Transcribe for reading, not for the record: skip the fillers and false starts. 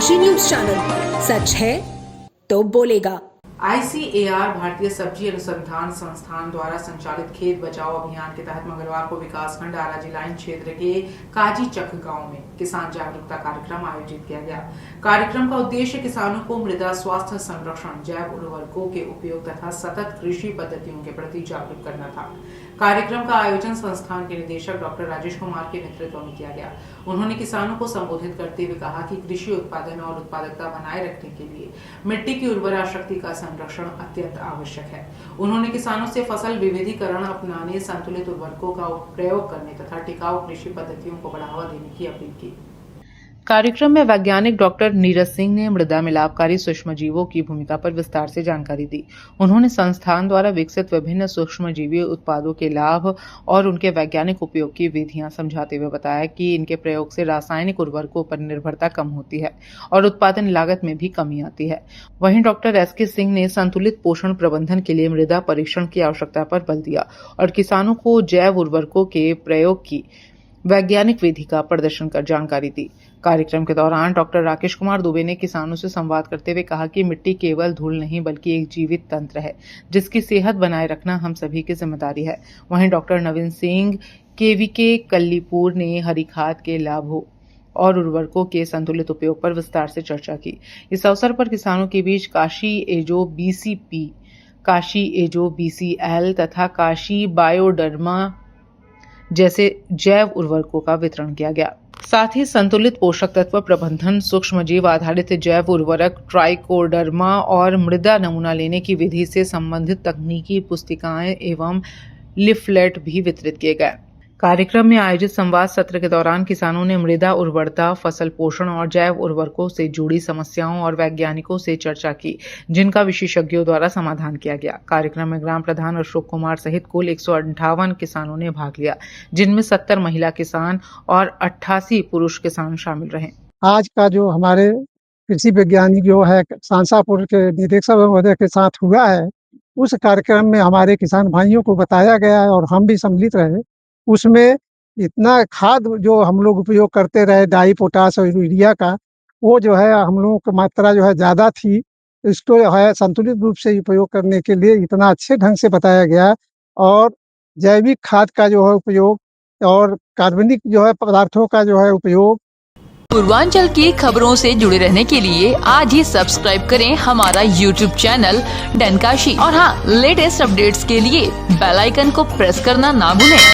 डनकाशी news channel, सच है तो बोलेगा। ICAR भारतीय सब्जी अनुसंधान संस्थान द्वारा संचालित खेत बचाओ अभियान के तहत मंगलवार को विकासखंड आराजी लाइन क्षेत्र के काजीचक गांव में किसान जागरूकता कार्यक्रम आयोजित किया गया। कार्यक्रम का उद्देश्य किसानों को मृदा स्वास्थ्य संरक्षण, जैव उर्वरकों के उपयोग तथा सतत कृषि पद्धतियों के प्रति जागरूक करना था। कार्यक्रम का आयोजन संस्थान के निदेशक डॉक्टर राजेश कुमार के नेतृत्व में किया गया। उन्होंने किसानों को संबोधित करते हुए कहा कि कृषि उत्पादन और उत्पादकता बनाए रखने के लिए मिट्टी की उर्वरा शक्ति का संरक्षण अत्यंत आवश्यक है। उन्होंने किसानों से फसल विविधीकरण अपनाने, संतुलित उर्वरकों का प्रयोग करने तथा टिकाऊ कृषि पद्धतियों को बढ़ावा देने की अपील की। कार्यक्रम में वैज्ञानिक डॉक्टर नीरज सिंह ने मृदा मिलापकारी सूक्ष्मजीवों की भूमिका पर विस्तार से जानकारी दी। उन्होंने संस्थान द्वारा विकसित विभिन्न सूक्ष्मजीवी उत्पादों के लाभ और उनके वैज्ञानिक उपयोग की विधियां समझाते हुए बताया कि इनके प्रयोग से रासायनिक उर्वरकों पर निर्भरता कम होती है और उत्पादन लागत में भी कमी आती है। वहीं डॉक्टर SK सिंह ने संतुलित पोषण प्रबंधन के लिए मृदा परीक्षण की आवश्यकता पर बल दिया और किसानों को जैव उर्वरकों के प्रयोग की वैज्ञानिक विधि का प्रदर्शन कर जानकारी दी। कार्यक्रम के दौरान डॉक्टर राकेश कुमार दुबे ने किसानों से संवाद करते हुए कहा कि मिट्टी केवल धूल नहीं बल्कि एक जीवित तंत्र है, जिसकी सेहत बनाए रखना हम सभी की जिम्मेदारी है। वहीं डॉक्टर नवीन सिंह KVK कल्लीपुर ने हरी खाद के लाभों और उर्वरकों के संतुलित उपयोग पर विस्तार से चर्चा की। इस अवसर पर किसानों के बीच काशी एजो BCP, काशी एजो BCL तथा काशी बायोडर्मा जैसे जैव उर्वरकों का वितरण किया गया। साथ ही संतुलित पोषक तत्व प्रबंधन, सूक्ष्मजीव आधारित जैव उर्वरक, ट्राइकोडर्मा और मृदा नमूना लेने की विधि से संबंधित तकनीकी पुस्तिकाएं एवं लिफलेट भी वितरित किए गए। कार्यक्रम में आयोजित संवाद सत्र के दौरान किसानों ने मृदा उर्वरता, फसल पोषण और जैव उर्वरकों से जुड़ी समस्याओं और वैज्ञानिकों से चर्चा की, जिनका विशेषज्ञों द्वारा समाधान किया गया। कार्यक्रम में ग्राम प्रधान अशोक कुमार सहित कुल 158 किसानों ने भाग लिया, जिनमें 70 महिला किसान और 88 पुरुष किसान शामिल रहे। आज का जो हमारे कृषि वैज्ञानिक जो है सांसापुर के निदेशक महोदय के साथ हुआ है, उस कार्यक्रम में हमारे किसान भाइयों को बताया गया है और हम भी सम्मिलित रहे। उसमें इतना खाद जो हम लोग उपयोग करते रहे, डाई, पोटाश और यूरिया का, वो जो है हम लोगों की मात्रा जो है ज़्यादा थी। इसको जो है संतुलित रूप से उपयोग करने के लिए इतना अच्छे ढंग से बताया गया और जैविक खाद का जो है उपयोग और कार्बनिक जो है पदार्थों का जो है उपयोग। पूर्वांचल की खबरों से जुड़े रहने के लिए आज ही सब्सक्राइब करें हमारा YouTube चैनल डनकाशी और हाँ, लेटेस्ट अपडेट्स के लिए बेल आइकन को प्रेस करना ना भूलें।